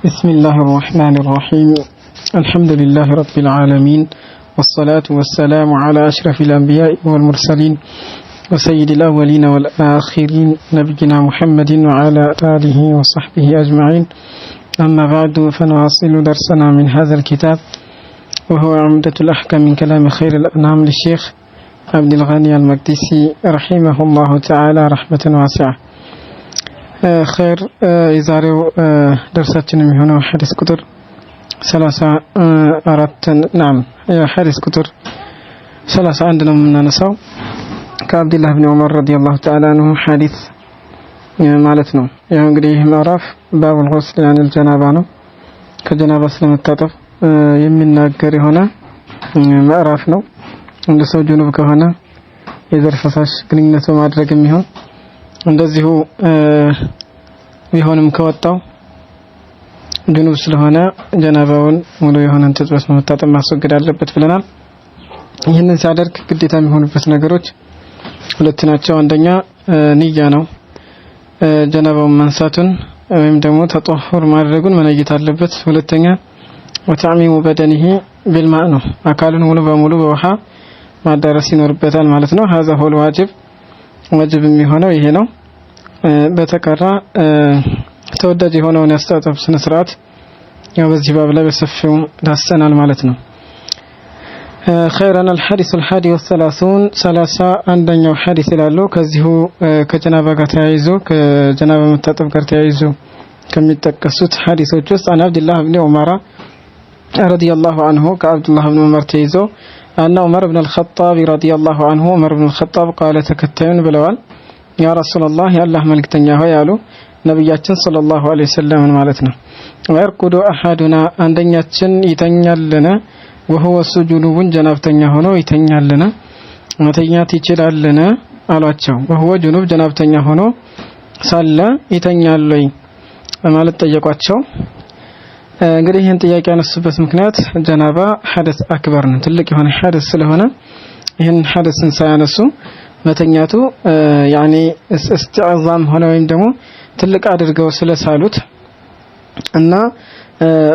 بسم الله الرحمن الرحيم الحمد لله رب العالمين والصلاة والسلام على أشرف الأنبياء والمرسلين وسيد الأولين والآخرين نبينا محمد وعلى آله وصحبه أجمعين. أما بعد فنواصل درسنا من هذا الكتاب وهو عمدة الأحكام من كلام خير الأنام للشيخ عبد الغني المقدسي رحمه الله تعالى رحمة واسعة. خير يزارو درساتنا من هنا حديث كتر 34 نعم حديث كتر 30 عندنا من نساو كعبد الله بن عمر رضي الله تعالى عنه حديث مالتنا يعني እንግዲህ ምዕራፍ باب الغسل يعني الجنابة ነው ከጀናባ ስለመታጠብ የሚናገር የሆነ ምዕራፍ ነው። እንደ ሰው ጁኑብ ከሆነ የዘር ፈሳሽ ግንኙነት በማድረግ የሚሆን እንደዚሁ ቢሆንም ከወጣው ጁኑብ ስለሆነ ጀናባውን ሙሉ የሆነን ተጥበስ መታጠብ ማስወገድ አለበት ብለናል። ይህንን ሲያደርግ ግዴታ የሚሆኑበት ነገሮች ሁለት ናቸው። አንደኛ ንያ ነው። ጀናባውን ማንሳቱን ወይም ደግሞ ተጧሁር ማድረጉን መነየት አለበት። ሁለተኛ ወተዕሚሙ በደኒሂ ቢልማእ ነው። አካሉን ሙሉ በሙሉ በውሃ ማዳረስ ይኖርበታል ማለት ነው። هذا هو الواجب ዋጅብ የሚሆነው ይሄ ነው። በተቀራ ተወዳጅ የሆነውን ያስተጣጠብ ስነ ስርዓት ያው በዚህ ባብ ላይ በሰፊው ዳሰናል ማለት ነው። خيرا الحديث الحادي والثلاثون 31ኛው ሐዲስ ይላሉ። ከዚሁ ከጀናባ ጋር ተያይዞ ከጀናባ መታጠብ ጋር ተያይዞ ከሚጠቀሱት ሐዲሶች ውስጥ አን አብዱላህ ኢብኑ ዑመር ረዲየላሁ ዐንሁ ከአብዱላህ ኢብኑ ዑመር ተይዞ أن عمر بن الخطاب رضي الله عنه عمر بن الخطاب قال تكتين بلوال يا رسول الله يا الله ملكتنيا هو يالو نبياتنا صلى الله عليه وسلم مالتنا ويرقد أحدنا عندنياتنا يتنيال لنا وهو سجنوب جنابتنيا هنا يتنيال لنا متنيات يتشلال لنا አሏቸው وهو جنوب جنابتنيا هنا ሳለ ይተኛል ወይ ማለት ጠየቋቸው። እንግዲህ ይህን ጥያቄ ያነሱበት ምክንያት ጀናባ ሐደስ አክበር ነው፣ ትልቅ የሆነ ሐደስ ስለሆነ ይህን ሐደስን ሳያነሱ መተኛቱ ያኒ استعظام ሆነ ወይም ደግሞ ትልቅ አድርገው ስለሳሉት እና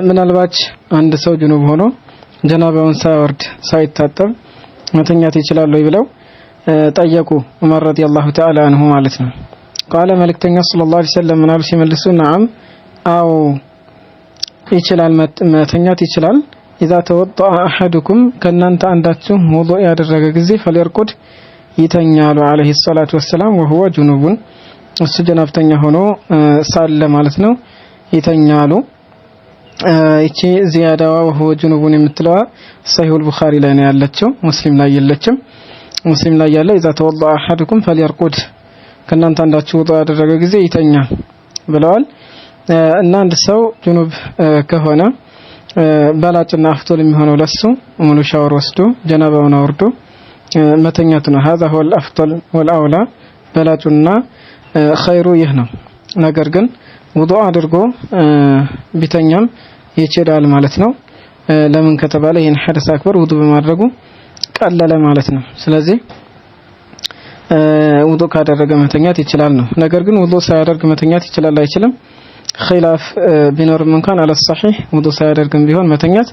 ምናልባት አንድ ሰው ጁኑብ ሆኖ ጀናባውን ሳይወርድ ሳይታጠብ መተኛት ይችላል ወይ ብለው ጠየቁ ዑመር ረዲየላሁ ተዓላ አንሁ ማለት ነው። قال መልእክተኛ ሰለላሁ ዐለይሂ ወሰለም ምናሉ ሲመልሱ نعم አው ይችላል መተኛት ይችላል። اذا توضأ احدكم ከናንተ አንዳችሁ ውዱእ ያደረገ ጊዜ فليرقد ይተኛሉ عليه الصلاه والسلام وهو جنوب እሱ ጀናብተኛ ሆኖ ሳለ ማለት ነው ይተኛሉ። እቺ ዚያዳዋ وهو جنوب የምትለዋ صحيح البخاري ላይ ነው ያለችው፣ ሙስሊም ላይ የለችም። ሙስሊም ላይ ያለ اذا توضأ احدكم فليرقد ከናንተ አንዳችሁ ውዱእ ያደረገ ጊዜ ይተኛ ብለዋል። እና አንድ ሰው ጁኑብ ከሆነ በላጭና አፍቶል የሚሆነው ለሱ ሙሉ ሻወር ወስዶ ጀናባውን አውርዶ መተኛት ነው። هذا هو الافضل والاولى በላጩና ኸይሩ ይህ ነው። ነገር ግን ውዱእ አድርጎ ቢተኛም ይችላል ማለት ነው። ለምን ከተባለ ይሄን ሐደስ አክበር ውዱእ በማድረጉ ቀለለ ማለት ነው። ስለዚህ ውዱእ ካደረገ መተኛት ይችላል ነው። ነገር ግን ውዱእ ሳያደርግ መተኛት ይችላል አይችልም ኺላፍ ቢኖርም እንኳን አለ الصحيح ውዱእ ሳያደርግም ቢሆን መተኛት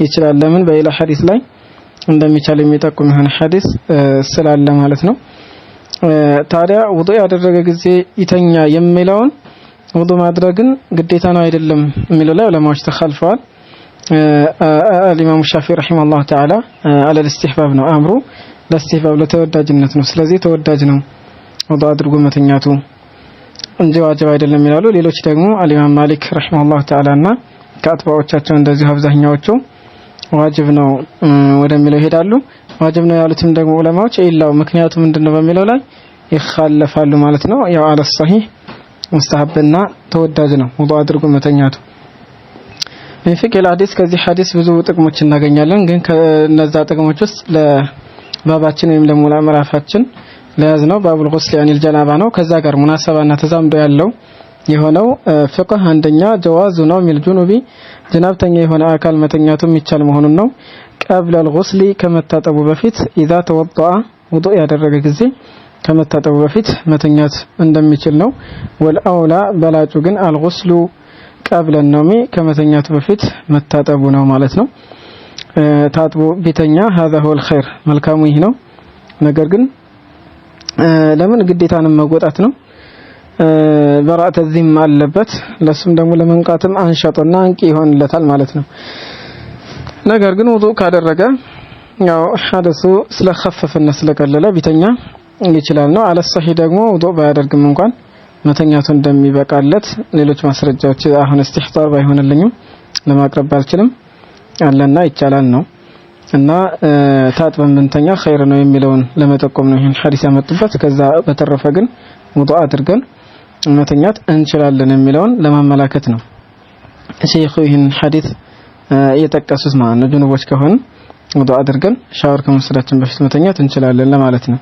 ይችላል። ለምን በሌላ ሐዲስ ላይ እንደሚቻል የሚጠቁም ይሆን ሐዲስ ስላለ ማለት ነው። ታዲያ ውዱእ ያደረገ ጊዜ ይተኛ የሚለውን ውዱእ ማድረግን ግዴታ ነው አይደለም የሚለው ላይ ዑለማዎች ተخالፈዋል። الامام الشافعي رحمه الله تعالى على الاستحباب ነው አምሩ ለእስትህባብ ለተወዳጅነት ነው። ስለዚህ ተወዳጅ ነው ውዱእ አድርጎ መተኛቱ እንጂ ዋጅብ አይደለም ይላሉ። ሌሎች ደግሞ አልኢማም ማሊክ ረሂመሁላህ ተዓላና ከአጥባዎቻቸው እንደዚህ አብዛኛዎቹ ዋጅብ ነው ወደሚለው ይሄዳሉ። ዋጅብ ነው ያሉትም ደግሞ ዑለማዎች ኢላው ምክንያቱ ምንድነው በሚለው ላይ ይخالፋሉ ማለት ነው። ያው አለ الصحيح ሙስተሐብና ተወዳጅ ነው ውዱእ አድርጎ መተኛቱ። በፊቅህ الحديث ከዚህ ሐዲስ ብዙ ጥቅሞች እናገኛለን። ግን ከነዛ ጥቅሞች ውስጥ ለባባችን ወይም ለሙላመራፋችን ለያዝነው ባቡል ጉስል ያኒ الجنابة ነው። ከዛ ጋር ሙናሰባና ተዛምዶ ያለው የሆነው ፍቅህ አንደኛ ጀዋዙ ነው ሚል ጁኑቢ ጀናብተኛ የሆነ አካል መተኛቱ የሚቻል መሆኑን ነው። قبل الغسل ከመታጠቡ በፊት اذا توضأ ውዱእ ያደረገ ጊዜ ከመታጠቡ በፊት መተኛት እንደሚችል ነው። ወልአውላ በላጩ ግን الغسل قبل النوم كمتኛቱ በፊት መታጠቡ ነው ማለት ነው ታጥቦ ቢተኛ هذا هو الخير መልካሙ ይህ ነው ነገር ግን ለምን ግዴታንም መወጣት ነው በራአተ ዚም አለበት ለሱም ደግሞ ለመንቃትም አንሸጥና አንቂ ይሆንለታል ማለት ነው ነገር ግን ውዱእ ካደረገ ያው ሐደሱ ስለخففና ስለቀለለ ቢተኛ ይችላል ነው አለ ሰሂህ ደግሞ ውዱእ ባያደርግም እንኳን መተኛቱ እንደሚበቃለት ሌሎች ማስረጃዎች አሁን استحضار ባይሆንልኝም ለማቅረብ ባልችልም አለና ይቻላል ነው እና ታጥበን ብንተኛ ኸይር ነው የሚለውን ለመጠቆም ነው ይሄን ሐዲስ ያመጡበት ከዛ በተረፈ ግን ውዱእ አድርገን መተኛት እንችላለን የሚለውን ለማመላከት ነው ሼኹ ይሄን ሐዲስ የጠቀሱት ማለት ነው ጅኑቦች ከሆነ ውዱእ አድርገን ሻወር ከመውሰዳችን በፊት መተኛት እንችላለን ለማለት ነው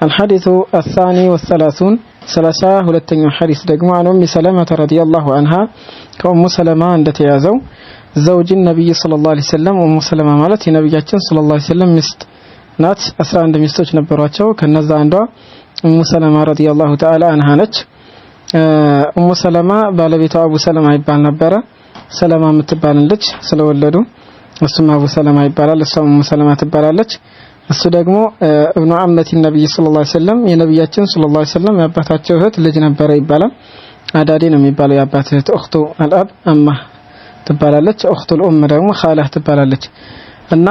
الحديث الثاني والثلاثون 32ኛው ሐዲስ ደግሞ عن ام سلمة رضي الله عنها ከኡሙ ሰለማ እንደተያዘው زوج النبي صلى الله عليه وسلم ام سلمة ማለት የነብያችን صلى الله عليه وسلم ሚስት ናት 11 ሚስቶች ነበሯቸው ከነዛ አንዷ ኡሙ ሰለማ رضي الله تعالى عنها ነች ኡሙ ሰለማ ባለቤቷ አቡ ሰለማ ይባል ነበር ሰለማ የምትባል ልጅ ስለወለዱ እሱም አቡ ሰለማ ይባላል እሷም ኡሙ ሰለማ ትባላለች እሱ ደግሞ ابن عمة النبي صلى الله عليه وسلم የነብያችን صلى الله عليه وسلم ያባታቸው እህት ልጅ ነበር ይባላል አዳዲ ነው የሚባለው ያባት እህት እخቱ አልአብ አማ ትባላለች እخቱ الام ደግሞ ኻላህ ትባላለች እና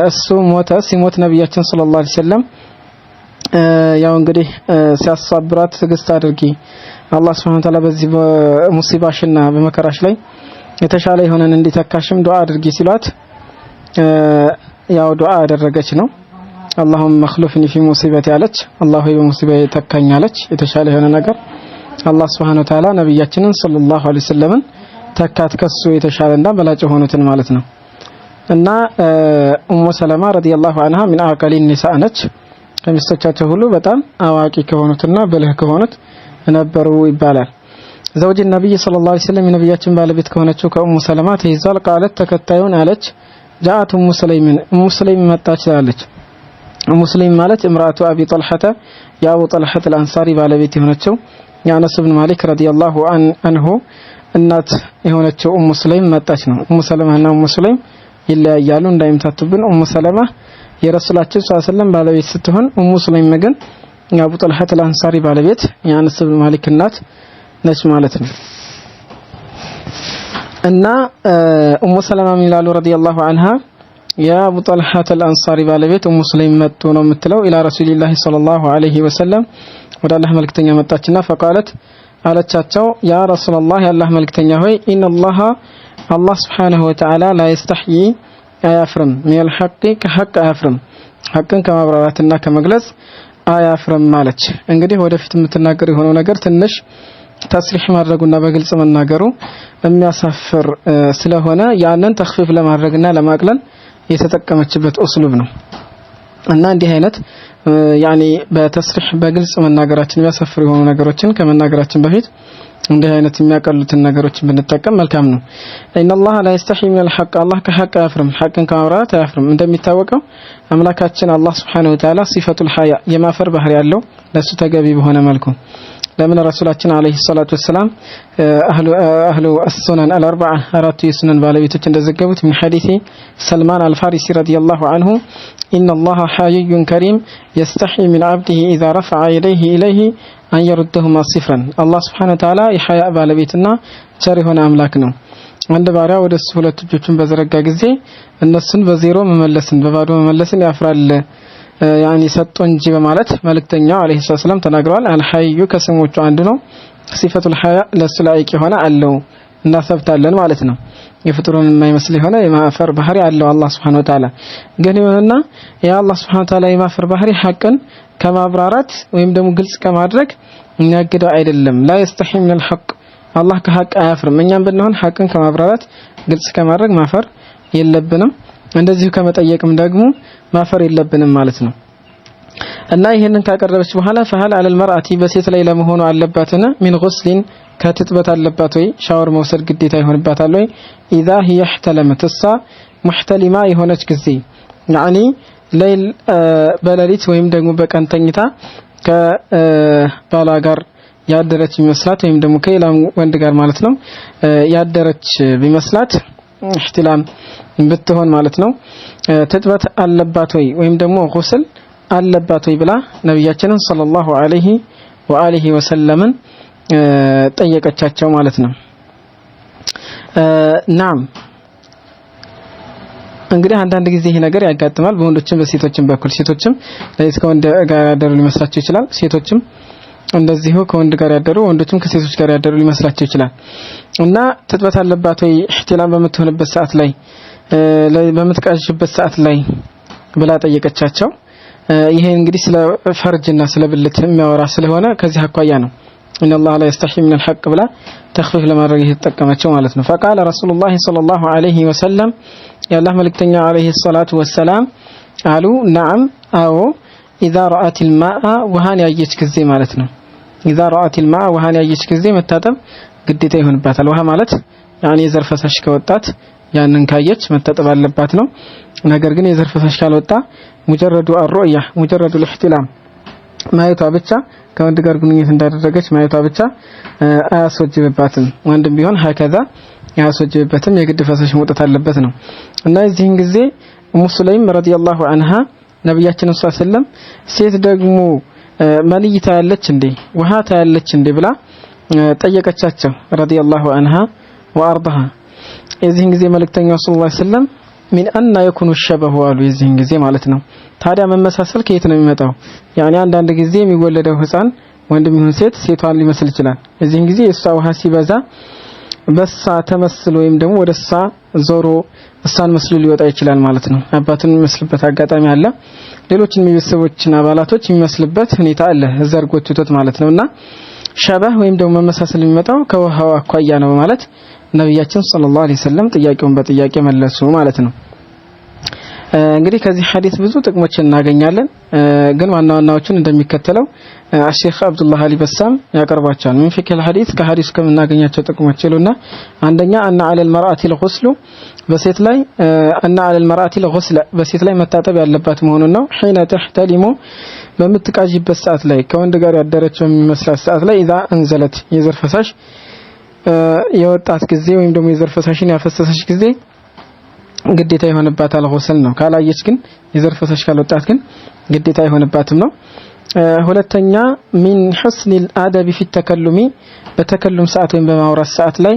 እሱ ሞተ ሲሞት ነብያችን صلى الله عليه وسلم ያው እንግዲህ ሲያሳብራት ትግስት አድርጊ አላህ Subhanahu Wa Ta'ala በዚህ በሙሲባሽና በመከራሽ ላይ የተሻለ ይሆነን እንዲተካሽም ዱዓ አድርጊ ሲሏት ያው ዱዓ አደረገች ነው اللهم اخلفني في مصيبتي አለች አላህ በሙሲባዬ ተካኛለች የተሻለ የሆነ ነገር አላህ Subhanahu Wa Ta'ala ነብያችንን ሰለላሁ ዐለይሂ ወሰለም ተካት ከሱ የተሻለና በላጭ ሆኑትን ማለት ነው እና ኡሙ ሰለማ ረዲየላሁ ዐንሃ من አቀሊ النساء ነች ከሚስቶቻቸው ሁሉ በጣም አዋቂ ከሆኑትና በልህ ከሆኑት ነበሩ ይባላል زوج النبي صلى الله عليه وسلم ነብያችን ባለቤት ከሆነችው ከኡሙ ሰለማ ተይዛል ቃለት ተከታዩን አለች جاءت ام سليم መጣች አለች ኡሙ ሰለይም ማለት امراه ابي طلحه يا ابو طلحه الانصاري ባለቤት የሆነችው ያነስ ኢብኑ ማሊክ ረዲየላሁ ዐንሁ እናት የሆነችው ኡሙ ሰለይም መጣች ነው ኡሙ ሰለማና ኡሙ ሰለይም ይለያያሉ እንዳይምታቱብን ኡሙ ሰለማ የረሱላችን ሰለላሁ ዐለይሂ ወሰለም ባለቤት ስትሆን ኡሙ ሰለይም ግን የአቡ ጠልሐት አልአንሳሪ ባለቤት ያነስ ኢብኑ ማሊክ እናት ነች ማለት ነው እና ኡሙ ሰለማ ሚላሉ ረዲየላሁ ዐንሃ የአቡ ጠልሐት አልአንሳሪ ባለቤት ኡሙ ሰለይም መጡ ነው የምትለው ኢላ ረሱሊላህ ሰለላሁ ዐለይሂ ወሰለም ወደ አላህ መልእክተኛ መጣችና ፈቃለት አለቻቸው ያ ረሱላህ የአላህ መልእክተኛ ሆይ ኢነላህ አላህ Subhanahu Wa Ta'ala لا يستحيي አያፍርም ሚል ሐቅ ከሐቅ አያፍርም ሐቅን ከማብራራትና ከመግለጽ አያፍርም ማለች እንግዲህ ወደፊት የምትናገር የሆነው ነገር ትንሽ ተስሪህ ማድረጉና በግልጽ መናገሩ የሚያሳፍር ስለሆነ ያንን ተخفيف ለማድረግና ለማቅለል የተጠቀመችበት ኡስሉብ ነው እና እንዲህ አይነት ያኒ በተስሪህ በግልጽ መናገራችን የሚያሳፍሩ የሆኑ ነገሮችን ከመናገራችን በፊት እንዲህ አይነት የሚያቀሉትን ነገሮችን ብንጠቀም መልካም ነው ኢነላህ ላ ይስተሂ ሚነል ሐቅ አላህ ከሐቅ አያፍርም ሐቅን ከማብራራት አያፍርም እንደሚታወቀው አምላካችን አላህ Subhanahu Wa Ta'ala ሲፈቱል ሐያ የማፈር ባህሪ ያለው ለሱ ተገቢ በሆነ መልኩ ለምን ረሱላችን አለይሂ ሰላቱ ወሰለም አህሉ السنن الاربعه አራቱ የሱነን ባለቤቶች እንደዘገቡት من حديث سلمان الفارسي رضي الله عنه ان الله حي كريم يستحي من عبده اذا رفع يديه اليه ان يردهما صفرا الله Subhanahu Wa Ta'ala የሐያ ባለቤትና ቸር የሆነ አምላክ ነው አንድ ባሪያ ወደሱ ሁለት እጆቹን በዘረጋ ጊዜ እነሱን በዜሮ መመለስን በባዶ መመለስን ያፍራል ያኒ ሰጥቶ እንጂ በማለት መልእክተኛው አለይሂ ሰላም ተናግረዋል አልሐዩ ከስሞቹ አንዱ ነው ሲፈቱል ሐያ ለሱ ላይቅ ሆነ አለው እናሰብታለን ማለት ነው የፍጡሩን የማይመስል ሆነ የማፈር ባህሪ አለው አላህ Subhanahu Wa Ta'ala ግን ይሁንና ያ አላህ Subhanahu Wa Ta'ala የማፈር ባህሪ ሐቅን ከማብራራት ወይም ደግሞ ግልጽ ከማድረግ የሚያግደው አይደለም ላ يستحي من الحق አላህ ከሐቅ አያፍርም እኛም ብንሆን ሐቅን ከማብራራት ግልጽ ከማድረግ ማፈር የለብንም እንደዚሁ ከመጠየቅም ደግሞ ማፈር የለብንም ማለት ነው እና ይሄንን ካቀረበች በኋላ فهل على المرأة በሴት ላይ ለመሆኑ አለባትና من غسل ከትጥበት አለባት ወይ ሻወር መውሰድ ግዴታ ይሆንባታል ወይ اذا هي احتلمت محتلمه የሆነች ጊዜ يعني በሌሊት ወይም ደግሞ በቀን ተኝታ ከባላ ጋር ያደረች ቢመስላት ወይም ደግሞ ከሌላ ወንድ ጋር ማለት ነው ያደረች ቢመስላት احتلام ብትሆን ማለት ነው ትጥበት አለባት ወይም ደግሞ ጉስል አለባት ብላ ነብያችንን ሰለላሁ ዐለይሂ ወአሊሂ ወሰለም ጠየቀቻቸው ማለት ነው ናም እንግዲህ አንዳንድ ጊዜ ይሄ ነገር ያጋጥማል በወንዶችም በሴቶችም በኩል ሴቶችም ለይስ ከወንድ ጋር ያደሩ ሊመስላቸው ይችላል ሴቶችም እንደዚሁ ከወንድ ጋር ያደሩ ወንዶችም ከሴቶች ጋር ያደሩ ሊመስላቸው ይችላል እና ትጥበት አለባት احتلام በምትሆንበት ሰዓት ላይ በምትቃዥበት ሰዓት ላይ ብላ ጠየቀቻቸው ይሄ እንግዲህ ስለ ፈርጅና ስለ ብልት የሚያወራ ስለሆነ ከዚህ አኳያ ነው ان الله لا يستحي من الحق بلا تخفيف ለማድረግ የተጠቀመቸው ማለት ነው فقال رسول الله صلى الله عليه وسلم يا الله ملكتኛ عليه الصلاه والسلام قالوا نعم አዎ اذا رأت الماء وهان ያየች ጊዜ ማለት ነው اذا رأت الماء وهان ያየች ጊዜ መታጠብ ግዴታ ይሆንባታል ውሃ ማለት يعني የዘር ፈሳሽ ከወጣት ያንን ካየች መታጠብ አለባት ነው ነገር ግን የዘር ፈሳሽ ካልወጣ ሙጀረዱ الرؤيه ሙጀረዱ الاحتلام ማየቷ ብቻ ከወንድ ጋር ግንኙነት እንዳደረገች ማየቷ ብቻ አያስወጅብባትም ወንድም ቢሆን هكذا ያስወጅብበትም የግድ ፈሳሽ መውጣት አለበት ነው እና እዚህን ጊዜ ሙስሊም ረዲየላሁ عنها ነብያችን ሰለላሁ ዐለይሂ ወሰለም ሴት ደግሞ መልይታ ያለች እንዴ ውሃ ታያለች እንዴ ብላ ጠየቀቻቸው ረዲየላሁ عنها وارضها እዚህን ጊዜ መልእክተኛው ሰለላሁ ዐለይሂ ወሰለም من ان يكون الشبه አሉ እዚህን ጊዜ ማለት ነው ታዲያ መመሳሰል ከየት ነው የሚመጣው يعني አንዳንድ ጊዜ የሚወለደው ህፃን ወንድም ይሁን ሴት ሴቷን ሊመስል ይችላል እዚህን ጊዜ እሷ ውሃ ሲበዛ በሳ ተመስሎ ወይም ደግሞ ወደሳ ዞሮ እሷን መስሎ ሊወጣ ይችላል ማለት ነው አባቱን የሚመስልበት አጋጣሚ አለ ሌሎችን ቤተሰቦችና አባላቶች የሚመስልበት ሁኔታ አለ ዘርጎትቶት ማለት ነውና ሸባህ ወይም ደግሞ መመሳሰል የሚመጣው ከውሃው አኳያ ነው ማለት ነብያችን ሰለላሁ ዐለይሂ ወሰለም ጥያቄውን በጥያቄ መለሱ ማለት ነው እንግዲህ ከዚህ ሐዲስ ብዙ ጥቅሞችን እናገኛለን ግን ዋናዎቹን እንደሚከተለው الشيخ عبد الله علي بسام ያቀርባቸዋል ምን ፍቅህ الحديث ከሐዲስ ከምናገኛቸው ጥቅሞች ይሉና አንደኛ ان على المرأة الغسل በሴት ላይ ان على المرأة الغسل በሴት ላይ መታጠብ ያለባት መሆኑን ነው حين تحتلم በምትቃዥበት ሰዓት ላይ ከወንድ ጋር ያደረችው የሚመስላት ሰዓት ላይ اذا انزلت የዘር ፈሳሽ የወጣት ጊዜ ወይም ደግሞ የዘር ፈሳሽን ያፈሰሰች ጊዜ ግዴታ ይሆንባታል غسل ነው ካላየች ግን የዘር ፈሳሽ ካልወጣት ግን ግዴታ ይሆንባትም ነው ሁለተኛ من حسن الادب في التكلم በተከሉም ሰዓት ወይም በማውራት ሰዓት ላይ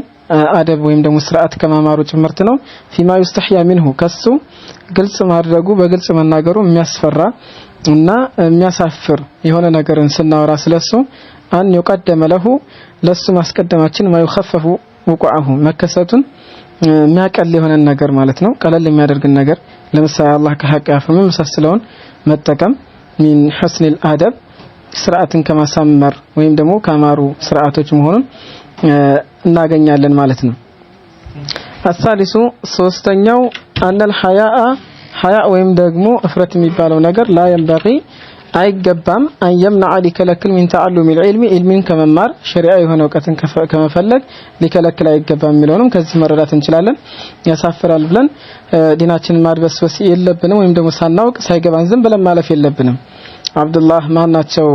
አደብ ወይም ደግሞ ስርዓት ከማማሩ ጭምርት ነው فيما يستحيا منه ከሱ ግልጽ ማድረጉ በግልጽ መናገሩ የሚያስፈራ እና የሚያሳፍር የሆነ ነገርን ስናወራ ስለሱ አን يقدم له ለሱ ማስቀደማችን ما يخفف وقوعه መከሰቱን የሚያቀል የሆነ ነገር ማለት ነው ቀለል የሚያደርግን ነገር ለምሳሌ አላህ ከሐቅ ያፈም መሳሰለውን መጠቀም من حسن الادب ስርዓትን ከማሳመር ወይም ደግሞ ከማሩ ስርዓቶች መሆኑን እናገኛለን ማለት ነው الثالث ሶስተኛው ان الحياء حياء ወይም ደግሞ እፍረት የሚባለው ነገር لا ينبغي አይገባም አየምና ሊከለክል من تعلم العلم علمን ከመማር ሸሪዓ የሆነ ዕውቀትን ከመፈለግ ሊከለክል አይገባም የሚለውንም ከዚህ መረዳት እንችላለን ያሳፍራል ብለን ዲናችንን ማድበስበስ የለብንም ወይም ደግሞ ሳናውቅ ሳይገባን ዝም ብለን ማለፍ የለብንም አብዱላህ ማናቸው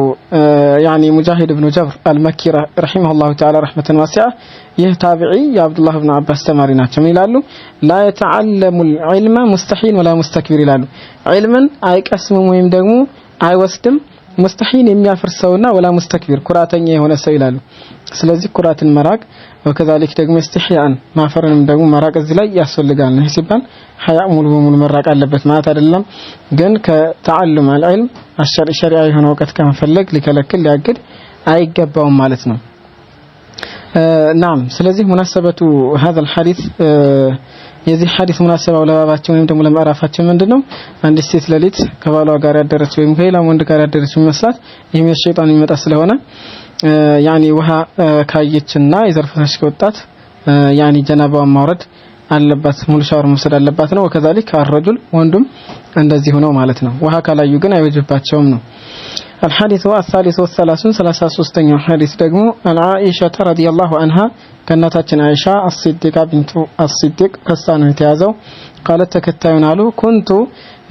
يعني ሙጃሂድ ኢብኑ ጀብር አልመኪ ረሂመሁላሁ ተዓላ ረህመተን ዋሲዓ ይህ ታቢዒ የአብዱላህ ኢብኑ አባስ ተማሪ ናቸው ይላሉ لا يتعلم العلم مستحيل ولا مستكبر ይላሉ ዒልምን አይቀስምም ወይም ደግሞ አይወስድም ሙስተሂን የሚያፈርሰውና ወላ ሙስተክቢር ኩራተኛ የሆነ ሰው ይላሉ ስለዚህ ኩራትን መራቅ ወከዛሊክ ደግሞ استحياءን ማፈርንም ደግሞ መራቅ እዚህ ላይ ያስፈልጋል ነው ሲባል ሐያ ሙሉ በሙሉ መራቅ አለበት ማለት አይደለም ግን ከተዓለም العلم الشرعي የሆነ ዕውቀት ከመፈለግ ሊከለክል ሊያግድ አይገባውም ማለት ነው ናም ስለዚህ ሙናሰበቱ هذا الحديث የዚህ ሐዲስ ሙናሰባው ለባባቸው ወይም ደግሞ ለማራፋቸው ምንድነው አንድ ሴት ለሊት ከባሏ ጋር ያደረች ወይም ከሌላ ወንድ ጋር ያደረች መስላት ይሄም የሸይጣን የሚመጣ ስለሆነ يعني ውሃ ካየችና የዘር ፈሳሽ ከወጣት يعني ጀናባውን ማውረድ አለባት ሙሉ ሻወር መውሰድ አለባት ነው ወከዛሊክ الرجل ወንዱም እንደዚህ ሆነው ማለት ነው ውሃ ካላዩ ግን አይወጅባቸውም ነው الحديث الثالث والثلاثون 33ኛው ሐዲስ ደግሞ عائشة رضي الله عنها ከናታችን አይሻ الصديقة بنت الصديق ከሳኑ የተያዘው قالت ተከታዩን አሉ كنت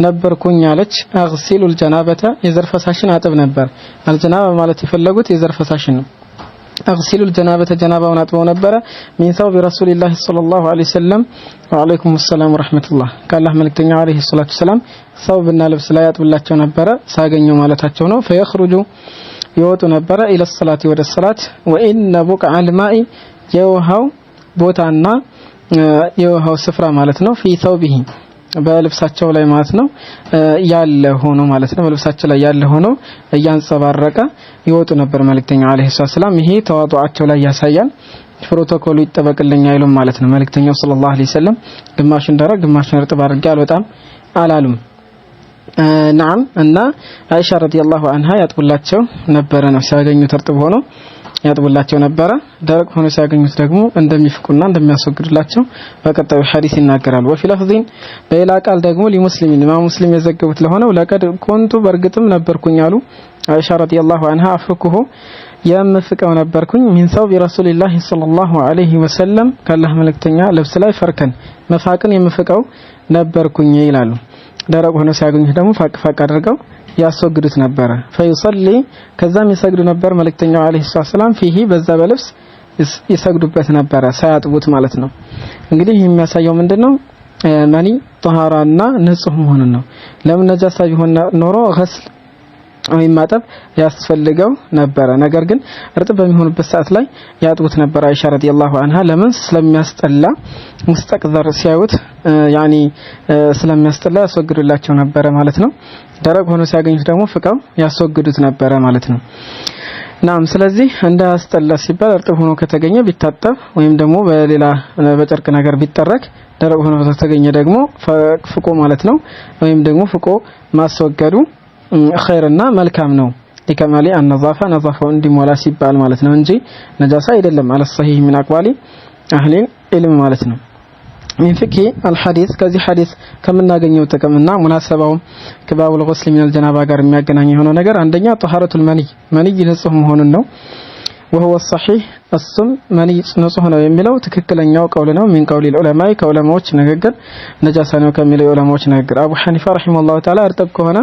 ነበርኩኝ አለች اغسل الجنابة የዘር ፈሳሽን አጥብ ነበር الجنابة ማለት የፈለጉት የዘር ፈሳሽን ነው اغسلوا الجنابه جنابه አጥበው ነበረ من ثوب رسول الله صلى الله عليه وسلم وعليكم السلام ورحمه الله كالله መልእክተኛ عليه الصلاه والسلام ثوبና ልብስ ላይ ያጥብላቸው ነበረ ሳገኘው ማለታቸው ነው فيخرج ይወጡ ነበረ الى الصلاه ወደ الصلاه وان بقع الماء የውሃው ቦታና የውሃው ስፍራ ማለት ነው في ثوبه በልብሳቸው ላይ ማለት ነው ያለ ሆኖ ማለት ነው በልብሳቸው ላይ ያለ ሆኖ እያንጸባረቀ ይወጡ ነበር መልእክተኛው አለይሂ ሰላም ይሄ ተዋዱአቸው ላይ ያሳያል ፕሮቶኮሉ ይጠበቅልኝ አይሉም ማለት ነው መልእክተኛው ሰለላሁ ዐለይሂ ወሰለም ግማሹን ደረቅ ግማሹን እርጥብ አድርጌ አልወጣም አላሉም نعم እና አይሻ ረዲየላሁ ዐንሃ ያጥቡላቸው ነበር ነው ሲያገኙት እርጥብ ሆኖ ያጥቡላቸው ነበር ደረቅ ሆኖ ሲያገኙት ደግሞ እንደሚፍቁና እንደሚያስወግድላቸው በቀጣዩ ሐዲስ ይናገራል وفي لفظ በሌላ ቃል ደግሞ ለሙስሊሚን ኢማም ሙስሊም የዘገቡት ለሆነው ለቀድ ኩንቱ በርግጥም ነበርኩኝ አሉ አይሻ ረዲየላሁ ዐንሃ አፍኩሁ የምፍቀው ነበርኩኝ من ثوب رسول الله صلى الله عليه وسلم ከአላህ መልእክተኛ ልብስ ላይ ፈርከን መፋቅን የምፍቀው ነበርኩኝ ይላሉ ደረቅ ሆኖ ሲያገኙት ደግሞ ፋቅ አድርገው ያስወግዱት ነበር فيصلي ከዛም ይሰግዱ ነበር መልእክተኛው አለይሂ ሰላም فيه በዛ በልብስ ይሰግዱበት ነበር ሳያጥቡት ማለት ነው እንግዲህ የሚያሳየው ምንድነው ማኒ ጧሃራና ንጹህ መሆኑን ነው ለምን ነጃሳ ቢሆን ኖሮ ገስል ወይ ማጠብ ያስፈልገው ነበር ነገር ግን እርጥብ በሚሆንበት ሰዓት ላይ ያጥቡት ነበር አይሻ ረዲየላሁ ዐንሃ ለምን ስለሚያስጠላ ሙስተቅዘር ሲያዩት ያኒ ስለሚያስጠላ ያስወግዱላቸው ነበር ማለት ነው ደረቅ ሆኖ ሲያገኙት ደግሞ ፍቃው ያስወግዱት ነበር ማለት ነው ናም ስለዚህ እንዳያስጠላ ሲባል እርጥብ ሆኖ ከተገኘ ቢታጠብ ወይም ደግሞ በሌላ በጨርቅ ነገር ቢጠረክ ደረቅ ሆኖ ከተገኘ ደግሞ ፍቆ ማለት ነው ወይም ደግሞ ፍቆ ማስወገዱ ኸይርና መልካም ነው ለከማሊ النظافه ነዛፋው እንዲሞላ ሲባል ማለት ነው እንጂ ነጃሳ አይደለም على الصحيح من اقوال اهل العلم ማለት ነው من فقه الحديث ከዚህ ሐዲስ ከምናገኘው ጥቅምና ሙናሰባው ከባቡ الغسل من الجنابه ጋር የሚያገናኝ የሆነው ነገር አንደኛ طهارة المني مني ንጹህ መሆኑን ነው وهو الصحيح السم مني ንጹህ ነው የሚለው ትክክለኛው ቀውል ነው من قول العلماء ከዑለማዎች ንግግር ነጃሳ ነው ከሚለው ዑለማዎች ንግግር አቡ ሐኒፋ ረሂመሁላሁ ተዓላ እርጥብ ከሆነ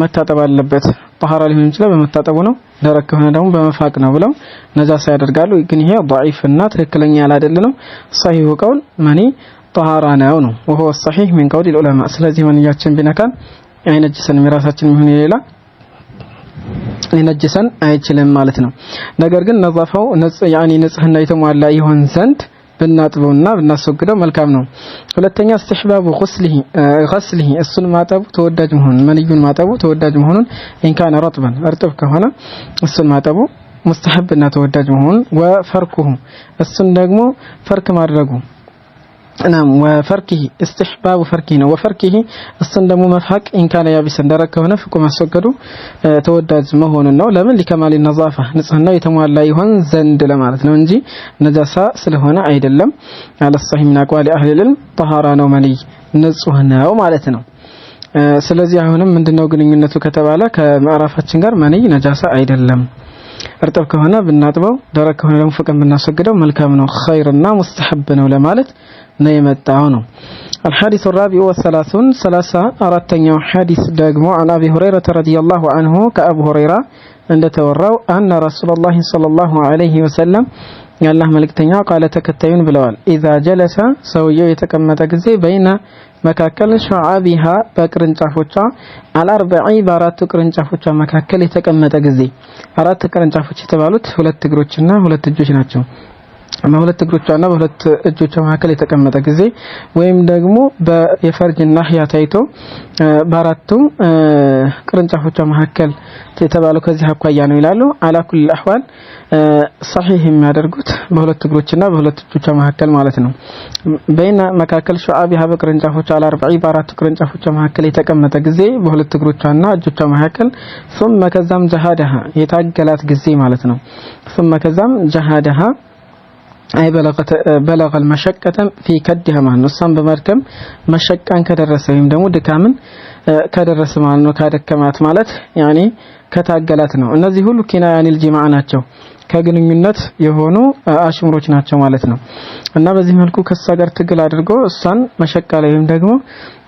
መታጠብ አለበት طهارة ሊሆን ይችላል በመታጠቡ ነው ደረቅ ከሆነ ደግሞ በመፋቅ ነው ብለው ነጃሳ ያደርጋሉ ግን ይሄ ضعيف እና ትክክለኛ ያላደለ ነው صحيح ቀውል ማኒ طهارة ነው وهو الصحيح من قول العلماء ስለዚህ ማንኛችን ቢነካን አይነጅሰን ሚራሳችን ምን ይላል ሊነጅሰን አይችልም ማለት ነው ነገር ግን ነዛፋው ያኒ ንጽህና የተሟላ ይሆን ዘንድ ብናጥበውና ብናስወግደው መልካም ነው ሁለተኛ استحباب غسله እሱን ማጠቡ ተወዳጅ መሆኑን መንዩን ማጠቡ ተወዳጅ መሆኑን እንካን ረጥበን እርጥብ ከሆነ እሱን ማጠቡ ሙስተሐብና ተወዳጅ መሆኑን وفركه እሱን ደግሞ ፈርክ ማድረጉ نعم وفركه استحباب فركه وفركه እሱን ደግሞ መፋቅ እንካን ያቢሰን ደረቅ ከሆነ ፍቁ ማስወገዱ ተወዳጅ መሆኑን ነው ለምን ለከማሊ النظافه ንጽህናው የተሟላ ይሆን ዘንድ ለማለት ነው እንጂ ነጃሳ ስለሆነ አይደለም على الصحيح من اقوال اهل العلم طهارة ነው مني ንጹህ ነው ማለት ነው ስለዚህ አሁንም ምንድነው ግንኙነቱ ከተባለ ከማዕራፋችን ጋር مني ነጃሳ አይደለም እርጥብ ከሆነ ብናጥበው ደረቅ ከሆነ ደግሞ ፍቅን ብናስወግደው መልካም ነው ኸይርና ሙስተሐብ ነው ለማለት ነው የመጣው ነው الحديث الرابع والثلاثون 34ኛው ሐዲስ ደግሞ عن ابي هريره رضي الله عنه كابو هريره እንደተወራው ان رسول الله صلى الله عليه وسلم ያላህ መልእክተኛ ቃለ ተከታዩን ብለዋል اذا جلس ሰውየው የተቀመጠ ጊዜ በይና መካከል ሸዓቢሃ በቅርንጫፎቿ አልአርበዒ በአራቱ ቅርንጫፎቿ መካከል የተቀመጠ ጊዜ አራት ቅርንጫፎች የተባሉት ሁለት እግሮችና ሁለት እጆች ናቸው በሁለት እግሮቿና በሁለት እጆቿ መካከል የተቀመጠ ጊዜ ወይም ደግሞ በየፈርጅና ህያ ታይቶ በአራቱ ቅርንጫፎቿ መካከል የተባለው ከዚህ አኳያ ነው ይላሉ አላኩል አህዋል صحيح የሚያደርጉት በሁለት እግሮችና በሁለት እጆቿ መካከል ማለት ነው በእና መካከል ሹዓቢሃ በቅርንጫፎቿ አልአርበዒ በአራቱ ቅርንጫፎቿ መካከል የተቀመጠ ጊዜ በሁለት እግሮቿና እጆቿ መካከል ثم ከዛም ጀሃደሃ የታገላት ጊዜ ማለት ነው ثم ከዛም ጀሃደሃ አይ በለغ المشقة في كدها ማለት ነው እሷን በመድከም መሸቃን ከደረሰ ወይም ደግሞ ድካምን ከደረሰ ማለት ነው ካደከማት ማለት ያኒ ከታገላት ነው እነዚህ ሁሉ ኪናያኒል ጂማዕ ናቸው ከግንኙነት የሆኑ አሽሙሮች ናቸው ማለት ነው እና በዚህ መልኩ ከሷ ጋር ትግል አድርጎ እሷን መሸቃለይ ወይም ደግሞ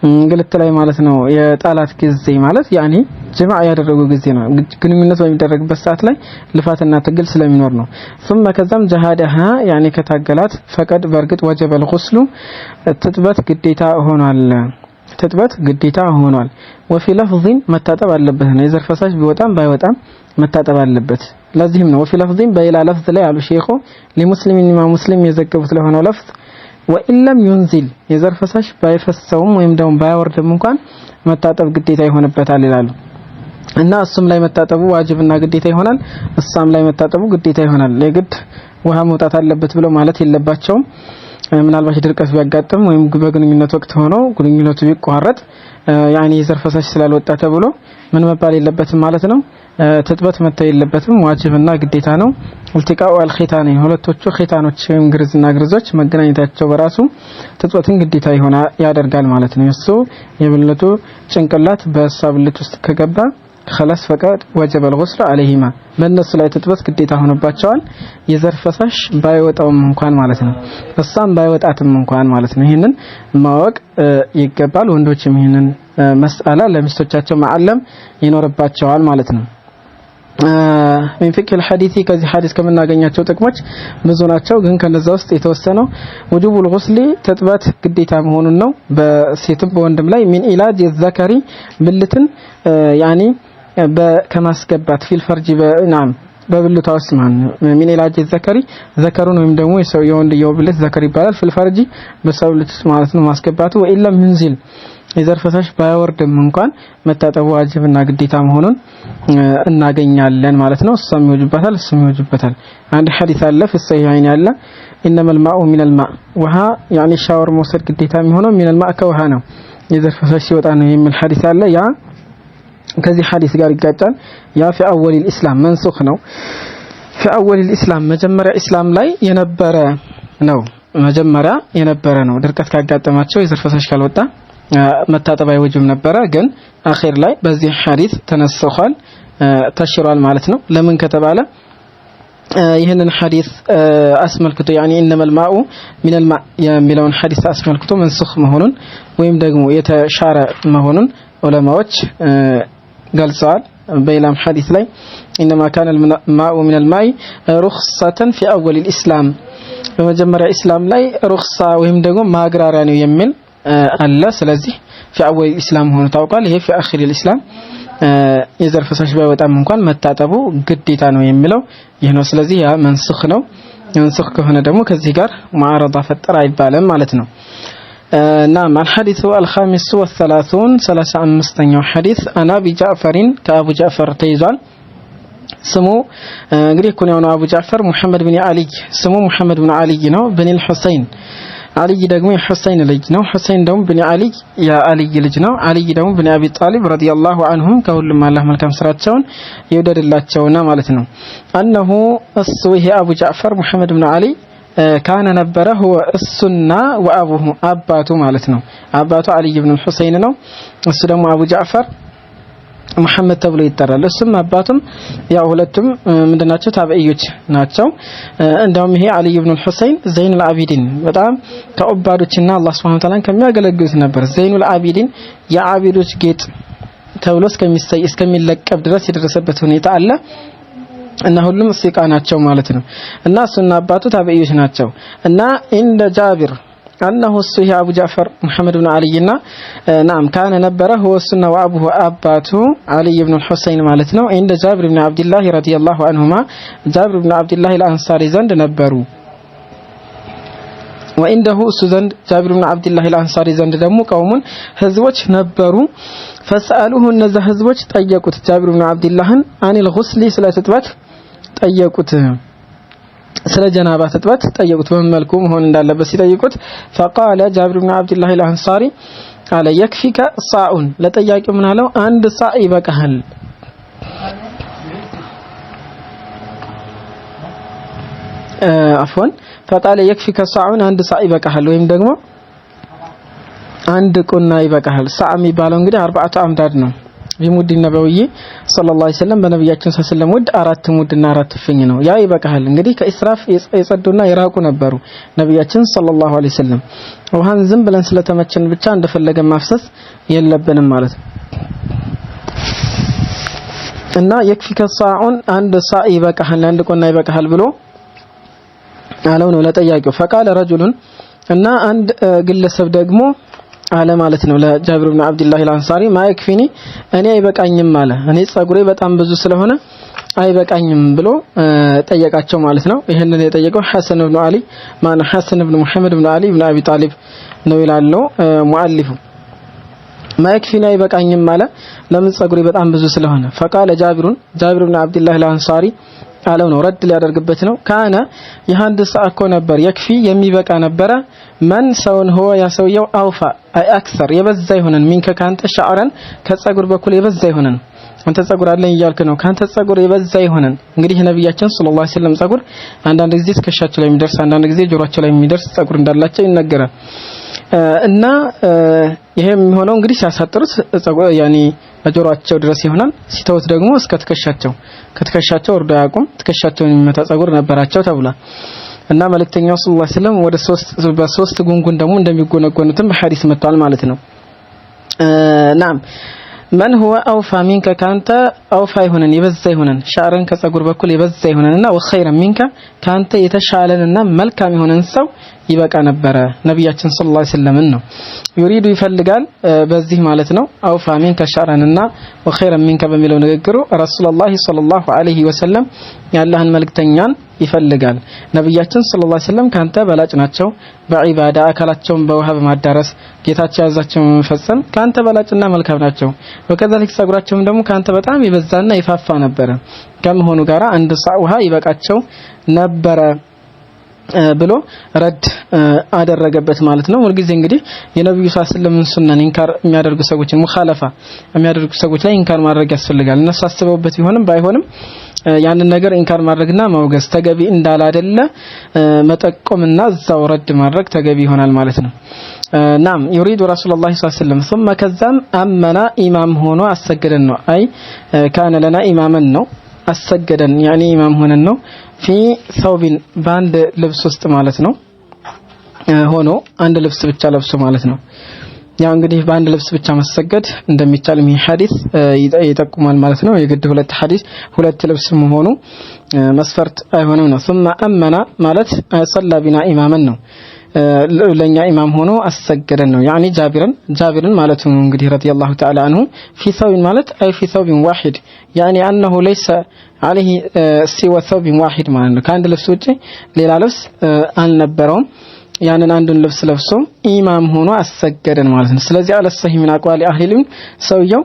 እንግልት ላይ ማለት ነው የጣላት ጊዜ ማለት ያኒ ጂማዕ ያደረገው ጊዜ ነው ግንኙነት በሚደረግበት ሰዓት ላይ ልፋትና ትግል ስለሚኖር ነው ثم ከዛም ጀሃደሃ ያኒ ከታገላት ፈቀድ በርግጥ ወጀበ الغسل ትጥበት ግዴታ ሆኗል وفي لفظ መታጠብ አለበት ነው የዘር ፈሳሽ ቢወጣም ባይወጣም መታጠብ አለበት ለዚህም ነው وفي لفظ በሌላ ለፍዝ ላይ አሉ ሼኹ ለሙስሊሚን ሙስሊም የዘገቡት ለሆነው ለፍዝ وإن لم ينزل የዘር ፈሳሽ ባይፈሰውም ወይም ደግሞ ባይወርድም እንኳን መታጠብ ግዴታ ይሆንበታል ይላሉ እና እሱም ላይ መታጠቡ ዋጅብና ግዴታ ይሆናል እሷም ላይ መታጠቡ ግዴታ ይሆናል ለግድ ውሃ መውጣት አለበት ብለው ማለት የለባቸውም ምናልባት ድርቀት ቢያጋጥም ወይም በግንኙነት ወቅት ሆኖ ግንኙነቱ ቢቋረጥ ያኒ የዘር ፈሳሽ ስላልወጣ ተብሎ ምን መባል የለበትም ማለት ነው ትጥበት መተው የለበትም ዋጅብና ግዴታ ነው التقاء الختان ሁለቶቹ ኺታኖች ወይም ግርዝና ግርዞች መገናኘታቸው በራሱ ትጥበትን ግዴታ ያደርጋል ማለት ነው እሱ የብልቱ ጭንቅላት በሳብልት ውስጥ ከገባ خلاص فقط وجب الغسل عليهما በእነሱ ላይ ትጥበት ግዴታ ሆነባቸዋል የዘር ፈሳሽ ባይወጣውም እንኳን ማለት ነው እሷም ባይወጣትም እንኳን ማለት ነው ይሄንን ማወቅ ይገባል ወንዶችም ይሄንን መስአላ ለሚስቶቻቸው ማዓለም ይኖርባቸዋል ማለት ነው من فقه الحديث ከዚህ ሐዲስ ከመናገኛቸው ጥቅሞች ብዙ ናቸው ግን ከነዛ ውስጥ የተወሰነው وجوب الغسل ትጥበት ግዴታ መሆኑን ነው በሴትም በወንድም ላይ من علاج الذكر ብልትን ያኒ በከማስገባት ፊል ፈርጅ በናም በብልቷ ውስጥ ማን من علاج الذكر ذكرون ወይም ደግሞ የወንድየው ብልት ዘከር ይባላል ፊል ፈርጅ በሰው ልጅ ማለት ነው ማስገባቱ وإلا منزل የዘር ፈሳሽ ባይወርድም እንኳን መታጠቡ ዋጅብና ግዴታ መሆኑን እናገኛለን ማለት ነው እሱም ይወጅበታል አንድ ሐዲስ አለ ፍሰይሃይን ያለ انما الماء من الماء ውሃ يعني ሻወር መውሰድ ግዴታ የሚሆነው من الماء ከውሃ ነው የዘር ፈሳሽ ሲወጣ ነው የሚል ሐዲስ አለ ያ ከዚህ ሐዲስ ጋር ይጋጫል ያ في اول الاسلام منسوخ ነው في اول الاسلام መጀመሪያ እስላም ላይ የነበረ ነው ድርቀት ካጋጠማቸው የዘር ፈሳሽ ካልወጣ መታጠብ አይወጅም ነበር ግን አኺር ላይ በዚህ ሐዲስ ተነስቷል ተሽሯል ማለት ነው ለምን ከተባለ ይሄንን ሐዲስ አስመልክቶ يعني انما الماء من الماء የሚለውን ሐዲስ አስመልክቶ መንሱኽ መሆኑን ወይም ደግሞ የተሻረ መሆኑን ዑለማዎች ገልጸዋል በሌላም ሐዲስ ላይ انما كان الماء من الماء رخصة في اول الاسلام በመጀመሪያ እስላም ላይ ሩኽሳ ወይም ደግሞ ማግራሪያ ነው የሚል አለ ስለዚህ في اول الاسلام ሆኖ ታውቃል ይሄ في اخر الاسلام የዘር ፈሳሽ ባይወጣም እንኳን መታጠቡ ግዴታ ነው የሚለው ይሄ ነው ስለዚህ ያ መንሱኽ ነው መንሱኽ ከሆነ ደግሞ ከዚህ ጋር ሙዓረዳ ፈጠር አይባልም ማለት ነው نعم الحديث الخامس والثلاثون 35ኛው ሐዲስ አና ቢጃፈሪን ከአቡ ጃፈር ተይዟል ስሙ እንግዲህ ኩንያው አቡ ጃፈር ሙሐመድ ብን አሊ ስሙ ሙሐመድ ብን አሊ ነው ብን الحسين አሊ ደግሞ የሁሰይን ልጅ ነው ሁሰይን ደግሞ ብን አሊ የአሊ ልጅ ነው አሊ ደግሞ ብን አቢ ጣሊብ ረዲየላሁ ዐንሁም ከሁሉም አላህ መልካም ስራቸውን ይወደድላቸውና ማለት ነው انه እሱ አቡ ጃፈር ሙሐመድ ብን አሊ ካነ ነበረ هو እሱና ወአቡሁ አባቱ ማለት ነው አባቱ አሊ ኢብኑ ሁሰይን ነው እሱ ደግሞ አቡ ጃፈር መሐመድ ተብሎ ይጠራል እሱም አባቱም ያው ሁለቱም ምንድናቸው ታበኢዮች ናቸው እንደውም ይሄ አሊ ኢብኑ ሁሰይን ዘይኑል አቢዲን በጣም ከኡባዶችና አላህ Subhanahu Wa Ta'ala ከሚያገለግሉት ነበር ዘይኑል አቢዲን የአቢዶች ጌጥ ተብሎ እስከሚለቀብ ድረስ የደረሰበት ሁኔታ አለ እና ሁሉም ሲቃ ናቸው ማለት ነው እና እሱና አባቱ ታበኢዮች ናቸው እና እንደ ጃቢር أنه السيه أبو جعفر محمد بن علي نعم كان نبره هو السنة وأبوه أباته علي بن الحسين مالتنا عند جابر بن عبد الله رضي الله عنهما جابر بن عبد الله الأنصاري زند نبروا وعنده سزند جابر بن عبد الله الأنصاري زند دمو قوم هزوج نبروا فسألوه النزه هزوج طيقوا جابر بن عبد الله عن الغسل سلاتت طيقوا ስለ ጀናባ ተጥበት ጠየቁት በመልኩ መሆን እንዳለበት ሲጠይቁት فقال جابر بن عبد الله الانصاري قال يكفيك صاع ለጠያቂው ምን አለው አንድ ሳዕ ይበቃሃል عفوا فقال يكفيك صاع አንድ ሳዕ ይበቃሃል ወይም ደግሞ አንድ ቁና ይበቃሃል ሳዕ የሚባለው እንግዲህ 4 አምዳድ ነው ቢሙድ ነብይ ሰለላሁ ዐለይሂ ወሰለም በነብያችን ሰለላሁ ወድ 4 ሙድና 4 ፍኝ ነው ያ ይበቃል እንግዲህ ከኢስራፍ የጸዱና የራቁ ነበሩ ነብያችን ሰለላሁ ዐለይሂ ወሰለም ውሃን ዝም ብለን ስለተመቸን ብቻ እንደፈለገ ማፍሰስ የለብንም ማለት ነው እና يكفيك صاع አንድ صاع ይበቃል አንድ ቆና ይበቃል ብሎ አለው ነው ለጠያቂው فقال رجل እና አንድ ግለሰብ ደግሞ አለ ማለት ነው ለጃብር ኢብኑ አብዱላህ አልአንሳሪ ማይክፊኒ እኔ አይበቃኝም አለ እኔ ጸጉሬ በጣም ብዙ ስለሆነ አይበቃኝም ብሎ ጠየቃቸው ማለት ነው ይሄንን የጠየቀው ሐሰን ኢብኑ አሊ ማን ሐሰን ኢብኑ መሐመድ ኢብኑ አሊ ኢብኑ አቢ ጣሊብ ነው ይላል ሙአሊፉ ማይክፊኒ አይበቃኝም አለ ለምን ጸጉሬ በጣም ብዙ ስለሆነ فقال ጃብር ኢብኑ አብዱላህ አልአንሳሪ አለው ነው ረድ ሊያደርግበት ነው ካና የአንድ ሰዓት እኮ ነበር يكفي የሚበቃ ነበር ማን ሰውን ሆ ያሰውየው አውፋ አይ አክሰር የበዛ ይሆነን ሚንከ ካንተ ሻዕረን ከጸጉር በኩል የበዛ ይሆነን አንተ ጸጉር አለኝ ይያልክ ነው ካንተ ጸጉር የበዛ ይሆነን እንግዲህ ነብያችን ሰለላሁ ዐለይሂ ወሰለም ጸጉር አንዳንድ ጊዜ እስከሻቸው ላይ የሚደርስ አንዳንድ ጊዜ ጆሮአቸው ላይ የሚደርስ ጸጉር እንዳላቸው ይነገራል እና ይሄ የሚሆነው እንግዲህ ሲያሳጥሩት ጸጉር ያኒ በጆሮአቸው ድረስ ይሆናል ሲተውት ደግሞ እስከ ትከሻቸው ወርዶ ያቆም ትከሻቸውን የሚመታ ጸጉር ነበራቸው ተብሏል እና መልእክተኛው ሰለላሁ ዐለይሂ ወሰለም ወደ በሶስት ጉንጉን ደግሞ እንደሚጎነጎኑትም በሐዲስ መጥቷል ማለት ነው ናም من هو أوفى منك كانت أوفى يهونن يبزى يهونن شعرن كصغور بكل يبزى يهونننا وخيرا منك كانت يتشالننا ملكام يهونن سو يبقى نبره نبياتنا صلى الله عليه وسلم ነው يريد ይፈልጋል በዚህ ማለት ነው أوفى منك شعرننا وخيرا منك በሚለው ንግግሩ ረሱላህ ሰለላሁ ዐለይሂ ወሰለም ያላህን መልእክተኛን ይፈልጋል ነብያችን ሰለላሁ ዐለይሂ ወሰለም ካንተ በላጭ ናቸው በዒባዳ አካላቸውን በውሃ በማዳረስ ጌታቸው ያዛቸውን መፈጸም ካንተ በላጭና መልካም ናቸው ወከዛልክ ጸጉራቸውም ደግሞ ካንተ በጣም ይበዛና ይፋፋ ነበር ከመሆኑ ጋራ አንድ ሰዓ ውሃ ይበቃቸው ነበር ብሎ ረድ አደረገበት ማለት ነው ወልጊዜ እንግዲህ የነብዩ ሰለላሁ ሱናን ኢንካር የሚያደርጉ ሰዎችን ሙኻለፋ የሚያደርጉ ሰዎች ላይ ኢንካር ማድረግ ያስፈልጋል እነሱ አስበውበት ቢሆንም ባይሆንም ያንን ነገር ኢንካር ማድረግና ማውገዝ ተገቢ እንዳላደለ መጠቆምና እዛው ረድ ማድረግ ተገቢ ይሆናል ማለት ነው ናም يريد رسول الله صلى الله عليه وسلم ثم كذم امنا امام ሆኖ አሰገደን ነው አይ كان لنا اماما ነው አሰገደን يعني امام ሆነን ነው في ثوب ባንድ ልብስ ውስጥ ማለት ነው ሆኖ አንድ ልብስ ብቻ ለብሶ ማለት ነው ያው እንግዲህ በአንድ ልብስ ብቻ መሰገድ እንደሚቻል ይህ ሐዲስ ይጠቁማል ማለት ነው የግድ ሁለት ሐዲስ ሁለት ልብስ መሆኑ መስፈርት አይሆንም ነው ثم امنا ማለት صلى بنا اماما ነው ለኛ ኢማም ሆኖ አሰገደን ነው يعني ጃቢርን ማለት ነው እንግዲህ ረዲየላሁ ተዓላ አንሁ في ثوب ማለት አይ في ثوب واحد يعني انه ليس عليه سوى ثوب واحد ማለት ነው ከአንድ ልብስ ውጪ ሌላ ልብስ አልነበረውም ያንን አንዱን ልብስ ለብሶ ኢማም ሆኖ አሰገደን ማለት ነው ስለዚህ አለ ሰሂህ ምን አቋሊ አህሊም ሰውየው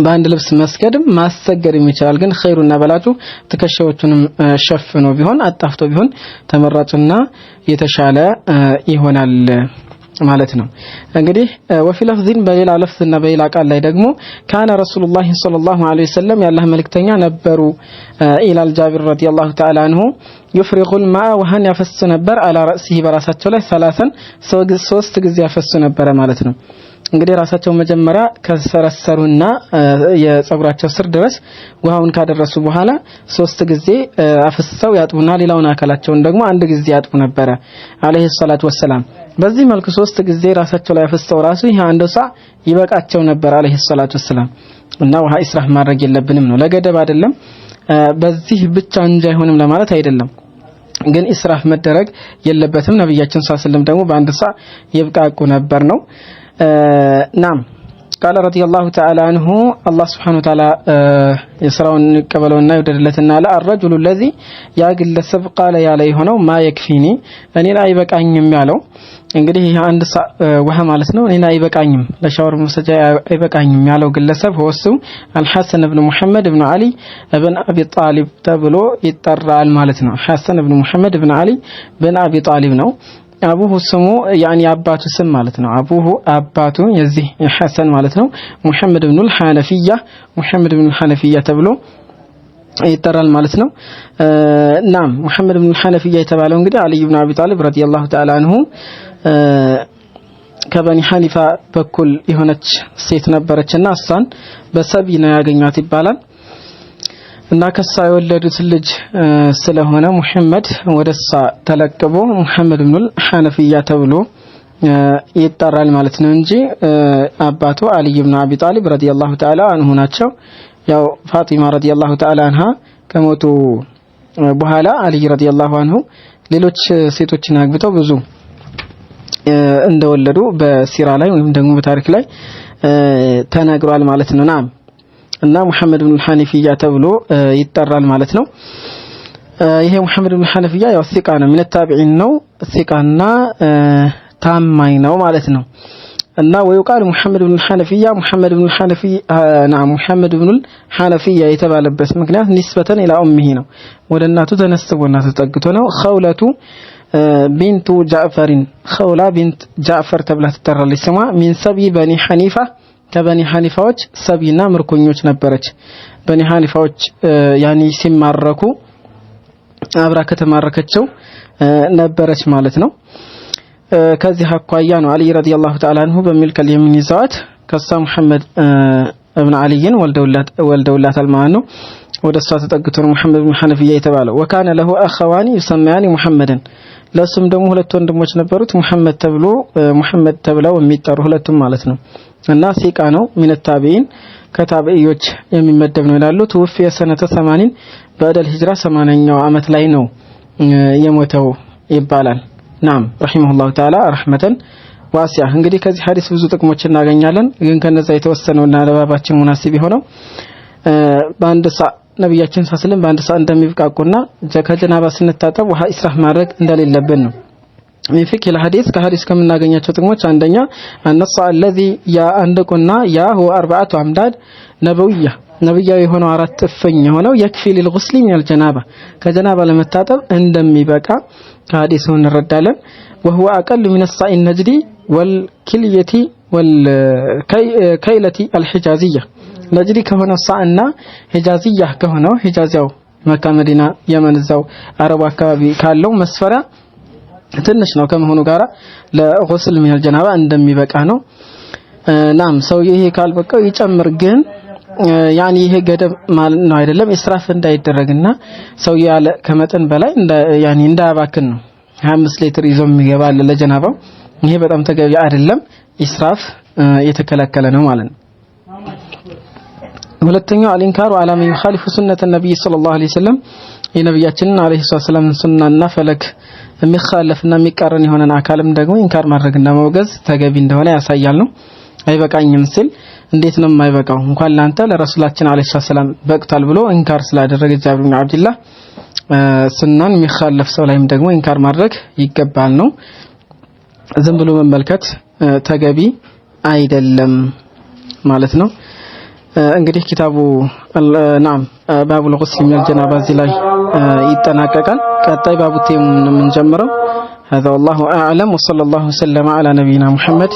በአንድ ልብስ መስገድም ማሰገድም ይችላል ግን ኸይሩና በላጩ ተከሻዎቹንም ሸፍኖ ቢሆን አጣፍቶ ቢሆን ተመራጭና የተሻለ ይሆናል ማለት ነው እንግዲህ وفي لفظ በሌላ ለፍዝና በሌላ ቃል ላይ ደግሞ ካነ ረሱላህ ሰለላሁ ዐለይሂ ወሰለም ያላህ መልእክተኛ ነበሩ ኢላል ጃቢር ረዲየላሁ ተዓላ አንሁ يفرغ الماء وهن ያፈስ ነበር على رأسه በራሳቸው ላይ ሶስት ጊዜ ያፈስ ነበር ማለት ነው እንግዲህ ራሳቸው መጀመሪያ ከሰረሰሩና የጸጉራቸው ስር ድረስ ውሃውን ካደረሱ በኋላ ሶስት ጊዜ አፍሰው ያጥቡና ሌላውን አካላቸውን ደግሞ አንድ ጊዜ ያጥቡ ነበር አለይሂ ሰላቱ ወሰለም በዚህ መልኩ ሶስት ጊዜ ራሳቸው ላይ አፍሰው ራሱ ይሄ አንድ ሰዓ ይበቃቸው ነበር አለይሂ ሰላቱ ወሰለም እና ውሃ ኢስራፍ ማድረግ የለብንም ነው ለገደብ አይደለም በዚህ ብቻ እንጂ አይሆንም ለማለት አይደለም ግን ኢስራፍ መደረግ የለበትም ነብያችን ሰለላሁ ዐለይሂ ወሰለም ደግሞ በአንድ ሰዓ ይብቃቁ ነበር ነው نعم قال رضي الله تعالى عنه الله سبحانه وتعالى يسرون قبلونا يوددلتنا لا الرجل الذي ياغل سب قال يا لي ሆነው ما يكفيني እኔ ላይ አይበቃኝም ያለው እንግዲህ አንድ ውሃ ማለት ነው እኔ አይበቃኝም ለሻወር መሰጃ አይበቃኝም ያለው ግለሰብ ወሱ አልሐሰን ኢብኑ መሐመድ ኢብኑ አሊ ኢብኑ አቢ ጣሊብ ተብሎ ይጠራል ማለት ነው ሐሰን ኢብኑ መሐመድ ኢብኑ አሊ ኢብኑ አቢ ጣሊብ ነው አቡሁ ስሙ يعني አባቱ ስም ማለት ነው አቡሁ አባቱ የዚህ ሐሰን ማለት ነው ሙሐመድ ኢብኑ አልሐነፊያ ተብሎ ይጠራል ማለት ነው ናም ሙሐመድ ኢብኑ አልሐነፊያ የተባለው እንግዲህ አሊ ኢብኑ አቢ ጣሊብ ረዲየላሁ ተዓላ አንሁ ከበኒ ሐኒፋ በኩል የሆነች ሴት ነበረችና እሷን በሰቢ ነው ያገኟት ይባላል እና ከሷ የወለዱት ልጅ ስለሆነ ሙሐመድ ወደሷ ተለቅቦ ሙሐመድ ኢብኑል ሐነፊያ ተብሎ ይጠራል ማለት ነው እንጂ አባቱ አሊ ኢብኑ አቢ ጣሊብ ረዲየላሁ ተዓላ አንሁ ናቸው። ያው ፋጢማ ረዲየላሁ ተዓላ አንሃ ከሞቱ በኋላ አሊ ረዲየላሁ አንሁ ሌሎች ሴቶችን አግብተው ብዙ እንደወለዱ በሲራ ላይ ወይም ደግሞ በታሪክ ላይ ተነግሯል ማለት ነው። ናም እና ሙሐመድ ኢብኑ ሐነፊያ ተብሎ ይጠራል ማለት ነው። ይሄ ሙሐመድ ኢብኑ ሐነፊያ ያው ሲቃ ነው ምን ታቢዒን ነው ሲቃና ታማኝ ነው ማለት ነው። እና ወይቃል ሙሐመድ ኢብኑ ሐነፊያ ሙሐመድ ኢብኑ ሐነፊያ የተባለበት ምክንያት ንስበተን ኢላ ኡምሂ ነው ወደ እናቱ ተነስቦና ተጠግቶ ነው። ኸውለቱ ቢንቱ ጃዕፈርን ኸውላ ቢንት ጃዕፈር ተብላ ትጠራለች። ስሟ ሚን ሰቢ በኒ ሐኒፋ ከበኒ ሐኒፋዎች ሰቢና ምርኮኞች ነበረች። በኒ ሐኒፋዎች ያኒ ሲማረኩ አብራ ከተማረከቸው ነበረች ማለት ነው። ከዚህ አኳያ ነው አሊ ረዲየላሁ ተዓላ አንሁ በሚል ከልየሚን ይዘዋት ከሳ ሙሐመድ ኢብኑ አሊን ወልደውላታል ማለት ነው። ወደሷ ተጠግቶ ነው ሙሐመድ ኢብኑ ሐነፊያ የተባለው። ወካነ ለሁ አኸዋኒ ይሰማያኒ ሙሐመድን ለሱም ደግሞ ሁለት ወንድሞች ነበሩት ሙሐመድ ተብለው የሚጠሩ ሁለቱም ማለት ነው። እና ሲቃ ነው ሚን ታቢዒን ከታቢዒዎች የሚመደብ ነው ይላሉ። ተወፊየ ሰነተ 80 በዕደል ሂጅራ 80ኛው አመት ላይ ነው የሞተው ይባላል። ናም ረሂመሁላሁ ተዓላ ረህመተን ዋሲዓ። እንግዲህ ከዚህ ሐዲስ ብዙ ጥቅሞች እናገኛለን። ግን ከነዛ የተወሰነውና ለባባችን ሙናሲብ የሆነው በአንድ ሰዓት ነብያችን ሰለላሁ በአንድ ሰዓት እንደሚብቃቁና ከጀናባ ስንታጠብ ውሃ ኢስራፍ ማድረግ እንደሌለብን ነው። ሚፍክ الحديث ከሐዲስ ከምናገኛቸው ጥቅሞች አንደኛ አነሳ الذي ያ አንደቁና ያ هو 4 አምዳድ ነብያዊ የሆነው 4 እፍኝ የሆነው يكفي للغسل من الجنابه ከጀናባ ለመታጠብ እንደሚበቃ ከሐዲሱ እንረዳለን። وهو اقل من الصاع النجدي والكليه والكيله الحجازيه ነጅዲ ከሆነ ሰዓና ሂጃዚያ ከሆነው ሂጃዚያው መካ መዲና የመን እዛው አረብ አካባቢ ካለው መስፈሪያ ትንሽ ነው ከመሆኑ ጋራ ለغسل من الجنابه እንደሚበቃ ነው። ናም ሰው ይሄ ካልበቃው ይጨምር ግን ያኒ ይሄ ገደብ ማለት ነው አይደለም ኢስራፍ እንዳይደረግና ሰው ያለ ከመጠን በላይ ያኒ እንዳያባክን ነው። 25 ሊትር ይዞ የሚገባ ለጀናባው ይሄ በጣም ተገቢ አይደለም ኢስራፍ የተከለከለ ነው ማለት ነው። ሁለተኛው አልኢንካሩ አላማ ይخالف ሱነተ ነብይ ሰለላሁ ዐለይሂ ወሰለም የነብያችንን ዐለይሂ ሰላም ሱናና ፈለክ የሚخالفና የሚቃረን የሆነን አካልም ደግሞ ኢንካር ማድረግና መውገዝ ተገቢ እንደሆነ ያሳያል ነው። አይበቃኝም ሲል እንዴት ነው የማይበቃው እንኳን ላንተ ለረሱላችን ዐለይሂ ሰላም በቅቷል ብሎ ኢንካር ስላደረገ ጃብር ኢብኑ አብዱላህ ሱናን የሚخالف ሰው ላይም ደግሞ ኢንካር ማድረግ ይገባል ነው። ዝም ብሎ መመልከት ተገቢ አይደለም ማለት ነው። እንግዲህ ኪታቡ ናም ባቡል ጉስል ሚነል ጀናባ እዚህ ላይ ይጠናቀቃል። ቀጣይ ባቡ ተየሙም ነው የምንጀምረው። هذا والله اعلم وصلى الله وسلم على نبينا محمد